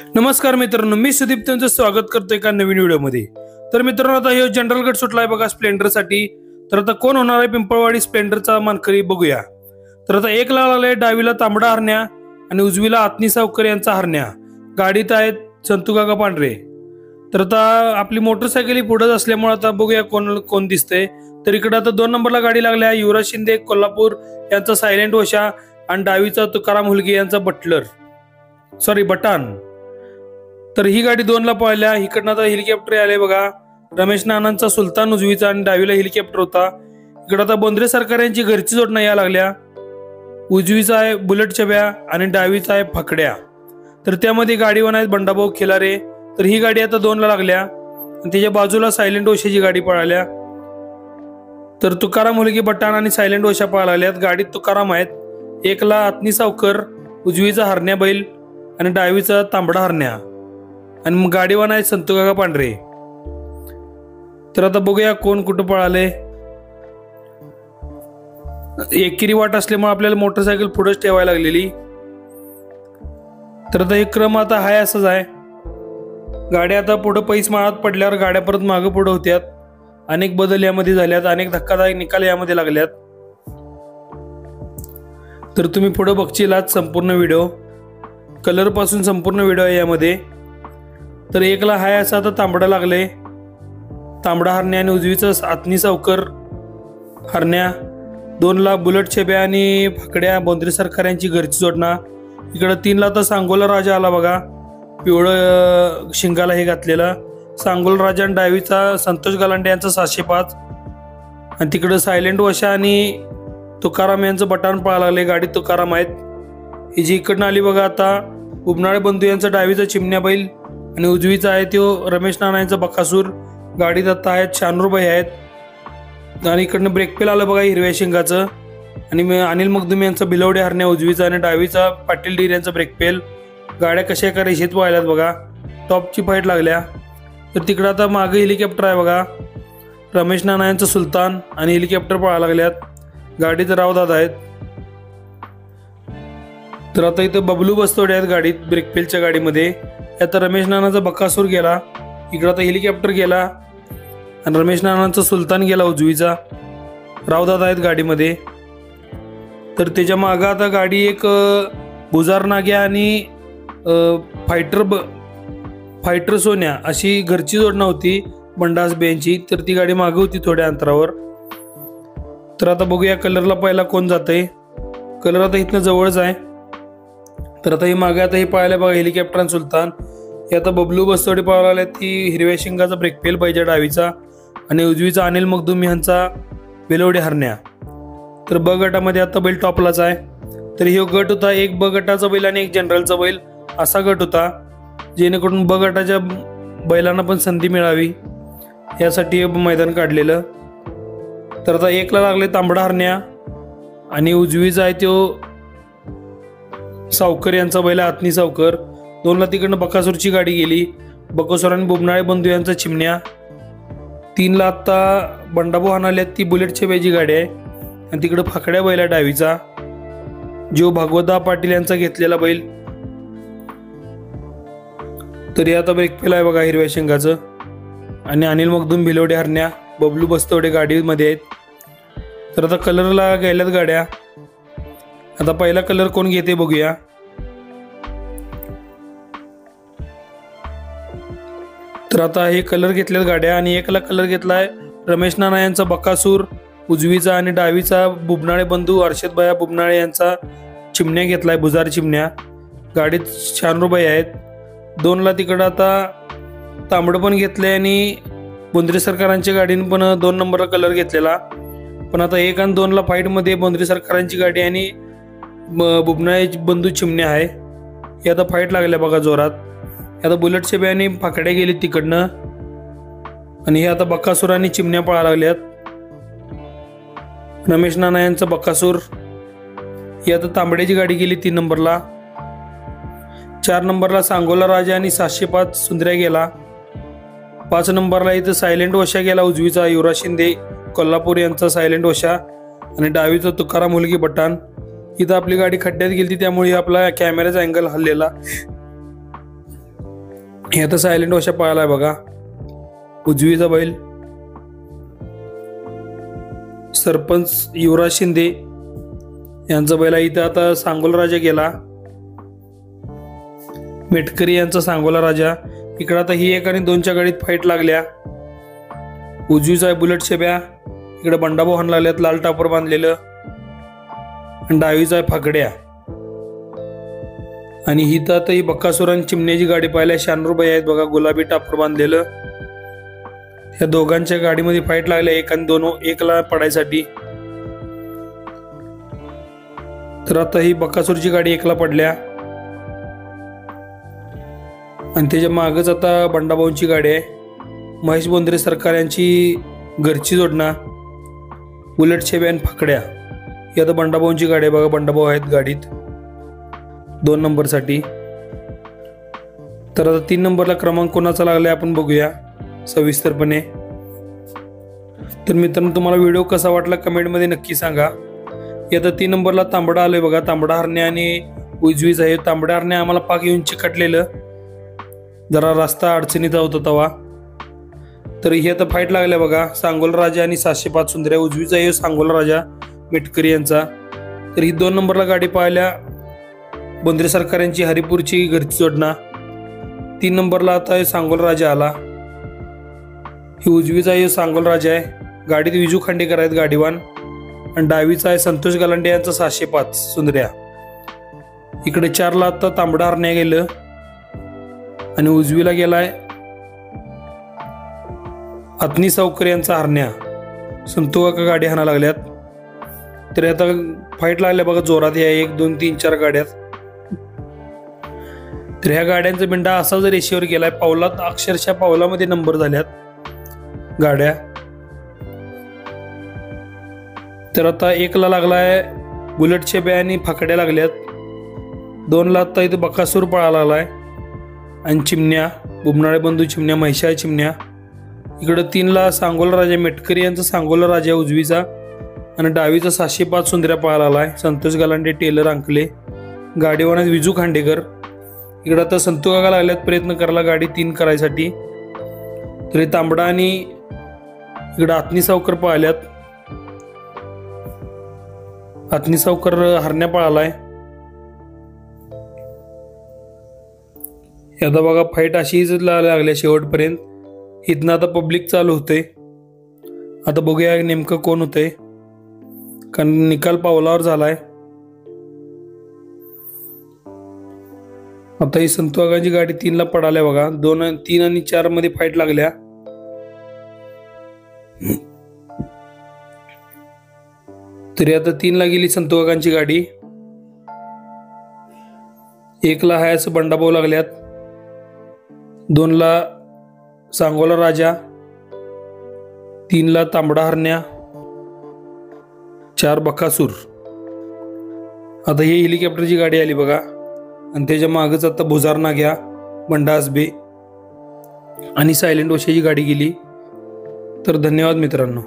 नमस्कार मित्रांनो, मी सुदीप तुमचं स्वागत करतोय एका नवीन व्हिडिओमध्ये। तर मित्रांनो, आता हे जनरल गट सुटलाय बघा स्प्लेंडरसाठी। तर आता कोण होणार आहे पिंपळवाडी स्प्लेंडरचा मानकरी बघूया। तर आता एक ला आलाय डावीला तांबडा हरण्या आणि उजवीला आत्नी सावकर यांचा हरण्या। गाडीत आहेत संतूकाका पांढरे। तर आता आपली मोटरसायकल ही पुढेच असल्यामुळे आता बघूया कोण कोण दिसतंय। तर इकडे आता 2 नंबरला गाडी लागल्या युवराज शिंदे कोल्हापूर यांचा सायलेंट वशा आणि डावीचा तुकाराम हुलगे यांचा बटान। तर ही गाडी 2 ला पळाल्या। इकडनं आता हेलिकॉप्टर आले बघा, रमेश नानांचा सुलतान उजवीचा आणि डावीला हेलिकॉप्टर होता। इकडे आता बोंद्रे सरकार यांची घरची जोडणं या लागल्या। उजवीचा आहे बुलेट छब्या आणि डावीचा आहे फकड्या। तर त्यामध्ये गाडीवान आहेत बंडाभाऊ खिलारे। तर ही गाडी आता 2 ला लागल्या आणि त्याच्या बाजूला सायलेंट ओशाची गाडी पळाल्या। तर तुकाराम हुलगे बटान आणि सायलेंट ओशा पळायला लागल्यात। गाडीत तुकाराम आहेत, 1 ला आत्नी सावकर, उजवीचा हरण्या बैल आणि डावीचा तांबडा हरण्या आणि मग गाडीवान आहे संतूकाका पांढरे। तर आता बघूया कोण कुठं पळाले। एकेरी वाट असल्यामुळे आपल्याला मोटरसायकल पुढेच ठेवायला लागलेली। तर आता हे क्रम आता हाय असंच आहे। गाड्या आता पुढे पैस माळात पडल्यावर गाड्या परत मागे पुढे होत्यात। अनेक बदल यामध्ये झाल्यात, अनेक धक्कादायक निकाल यामध्ये लागल्यात। तर तुम्ही पुढे बघशील आज संपूर्ण व्हिडिओ, कलर पासून संपूर्ण व्हिडिओ आहे यामध्ये। तर 1 ला हाय असा आता तांबडा लागले, तांबडा हरण्या आणि उजवीचा आत्नी सावकर हरण्या। 2 ला बुलेट छब्या आणि फकड्या बोंद्रे सरकार यांची घरची जोडणा। इकडे 3 ला आता सांगोला राजा आला बघा, पिवळं शिंगाला हे घातलेला सांगोला राजा आणि डावीचा संतोष गलांडे यांचा 705 आणि तिकडे सायलेंट वशा आणि तुकाराम यांचं बटान पळायला लागले। गाडीत तुकाराम आहेत। ही जी इकडनं आली बघा आता उबनाळे बंधू यांचा डावीचा चिमण्या बैल आणि उजवीचा आहे तो रमेश नाना यांचा बकासूर। गाडीत आता आहेत शानूरबाई आहेत आणि इकडनं ब्रेकपेल आलं बघा हिरव्या शिंगाचं आणि अनिल मखदूम यांचा बिलवडे हरण्या उजवीचा आणि डावीचा पाटील डीर यांचा ब्रेकपेल। गाड्या कशा का रेषेत पाहिल्यात बघा, टॉपची फाईट लागल्या। तर तिकडं आता मागे हेलिकॉप्टर आहे बघा, रमेश नाना यांचा सुलतान आणि हेलिकॉप्टर पळायला लागल्यात। गाडीत रावदादा आहेत। तर आता इथं बबलू बस्तोडे आहेत गाडीत ब्रेकपेलच्या गाडीमध्ये। आता रमेश नानाचा बकासूर गेला, इकडं आता हेलिकॉप्टर गेला आणि रमेश नानांचा सुलतान गेला उजवीचा। रावदादा आहेत गाडीमध्ये। तर त्याच्या मागं आता गाडी एक बुजार नाग्या आणि फायटर सोन्या अशी घरची जोडणं होती बंडास बेंची। तर ती गाडी मागे होती थोड्या अंतरावर। तर आता बघूया कलरला पहिला कोण जातंय। कलर आता इथनं जवळच आहे। तर आता ही मागे आता हे पाहायला बघा हेलिकॉप्टर सुलतान। हे आता बबलू बस्तोडे पळायला लागले, ती हिरव्या शिंगाचा ब्रेकपेल पाहिजे डावीचा आणि उजवीचा अनिल मखदूम यांचा बेलवडे हरण्या। तर ब गटामध्ये आता बैल टॉपलाच आहे। तर हे गट होता, एक ब गटाचा बैल आणि एक जनरलचा बैल असा गट होता, जेणेकरून ब गटाच्या बैलांना पण संधी मिळावी यासाठी मैदान काढलेलं। तर आता 1 ला लागले तांबडा हरण्या आणि उजवीचा आहे तो सावकर यांचा बैल आत्नी सावकर। 2 ला तिकडनं बकासूरची गाडी गेली, बकासूर आणि बुबनाळे बंधू यांचा चिमण्या। 3 ला आता बंडाभाऊ हाणाल्यात, ती बुलेट छब्याची गाडी आहे आणि तिकडं फकड्या बैल आहे डावीचा, जो भागवता पाटील यांचा घेतलेला बैल। तरी आता ब्रेकपेल आहे बघा हिरव्या शिंगाचं आणि अनिल मखदूम भिलवडे हरण्या, बबलू बस्तवडे गाडीमध्ये आहेत। तर आता कलरला गेल्यात गाड्या। आता पहिला कलर कोण घेते बघूया। तर आता हे कलर घेतल्यात गाड्या आणि 1 ला कलर घेतलाय रमेश नाना यांचा बकासूर उजवीचा आणि डावीचा बुबनाळे बंधू अर्षद भया बुबनाळे यांचा चिमण्या घेतलाय बुजार चिमण्या। गाडीत शानूरबाई आहेत। 2 ला तिकडं आता तांबडं पण घेतलंय आणि बोंद्रे सरकारांच्या गाडीने पण 2 नंबरला कलर घेतलेला। पण आता 1 आणि 2 ला फाईटमध्ये बोंद्रे सरकारांची गाडी आणि बुबनाळे बंधू चिमण्या आहे। हे आता फाईट लागल्या बघा जोरात। आता बुलेट छब्या आणि फाकड्या गेली तिकडनं आणि हे आता बकासूर आणि चिमण्या पळायला लागल्यात। रमेश नाना यांचा बकासूर। ही आता तांबड्याची गाडी गेली 3 नंबरला। 4 नंबरला सांगोला राजा आणि 705 सुंदर्या गेला। 5 नंबरला इथं सायलेंट वशा गेला उजवीचा युवराज शिंदे कोल्हापूर यांचा सायलेंट वशा आणि डावीचा तुकाराम हुलगे बटान। इथं आपली गाडी खड्ड्यात गेली त्यामुळे आपला कॅमेराचा अँगल हल्लेला। हे आता सायलेंट वशा पळाला आहे बघा. उजवीचा बैल सरपंच युवराज शिंदे यांचा बैल आहे. इथं आता सांगोला राजा गेला, मेटकरी यांचा सांगोला राजा. इकडे आता ही 1 आणि 2च्या गाडीत फाईट लागल्या. उजवीचा आहे बुलेट शेब्या, इकडे बंडाभाऊ हाण लागल्यात लाल टापर बांधलेलं, आणि डावीचा आहे फाकड्या. आणि ही तर आता ही बक्कासूर आणि चिमण्याची गाडी पाहिल्या. शानरूबाई आहेत बघा, गुलाबी टापर बांधलेलं. या दोघांच्या गाडीमध्ये फाईट लागल्या 1 आणि 2, 1ला पडायसाठी. तर आता ही बक्कासूरची गाडी 1ला पडल्या, आणि त्याच्या मागच आता बंडाभाऊंची गाडी आहे. महेश बोंद्रे सरकार यांची घरची जोडणा, बुलेट शेब्या आणि फाकड्या. ही आता बंडाभाऊंची गाडी आहे बघा. बंडाभाऊ आहेत गाडीत 2 नंबरसाठी. तर आता 3 नंबरला क्रमांक कोणाचा लागलाय आपण बघूया सविस्तरपणे. तर मित्रांनो, तुम्हाला व्हिडिओ कसा वाटला कमेंटमध्ये नक्की सांगा. आता 3 नंबरला तांबडा आलोय बघा. तांबडा हरणे आणि उजवीच आहे. तांबडा हरणे आम्हाला पाक येऊन चिकटलेलं, जरा रस्ता अडचणीचा होता तवा. तर ही आता फाईट लागल्या बघा. सांगोला राजा आणि 705 सुंदर्या. उजवीचा आहे सांगोला राजा मेटकरी यांचा. तर ही 2 नंबरला गाडी पाहिल्या बोंद्रे सरकार यांची हरिपूरची घरची जोडणा. 3 नंबरला आता सांगोला राजा आला. ही उजवीचा आहे सांगोला राजा आहे. गाडीत विजू खांडेकर आहेत गाडीवान, आणि डावीचा आहे संतोष गलांडे यांचा 705 सुंदर्या. इकडे 4ला आता तांबडा हरण्या गेलं, आणि उजवीला गेलाय अतनी सावकर यांचा हरण्या. संतू काका गाडी हाणा लागल्यात. तर आता फाईट लागल्या बघा जोरात या 1, 2, 3, 4 गाड्यात. तर ह्या गाड्यांचा बिंडा असा जर रेषेवर गेलाय, पावलात अक्षरशः पावलामध्ये नंबर झाल्यात गाड्या. तर आता 1ला लागलाय बुलेट शेब्या आणि फाकड्या लागल्यात. 2ला आता इथं बकासूर पळायला लागलाय, आणि चिमण्या बुबनाळे बंधू चिमण्या, म्हैशाळ चिमण्या. इकडं 3ला सांगोला राजा मेटकरी यांचा सांगोला राजा उजवीचा, आणि डावीचा 705 सुंदर्या पळायला लागलाय. संतोष गलांडे टेलर अंकले गाडीवानात विजू खांडेकर. इकडं आता संतू काका लागल्यात प्रयत्न करायला गाडी 3 करायसाठी. तरी तांबडा आणि इकडं अतनी सावकर पळाल्यात. अतनी सावकर हरण्या पळालाय. आता बघा फाईट अशीच लागल्या शेवटपर्यंत. इथनं आता पब्लिक चालू होते. आता बघूया नेमकं कोण होतंय, कारण निकाल पावलावर झालाय. आता ही संतू काकांची गाडी 3ला पडाल्या बघा. 2, 3 आणि 4 मध्ये फाईट लागल्या. तरी आता 3ला गेली संतू काकांची गाडी. 1ला हाय असं बंडाभाऊ लागल्यात. 2ला सांगोला राजा, 3ला तांबडा हरण्या, 4 बकासूर. आता ही हेलिकॉप्टरची गाडी आली बघा, आणि त्याच्या मागच आता भुजार नाग्या, बंडा आसबे आणि सायलेंट वशाची गाडी गेली. तर धन्यवाद मित्रांनो.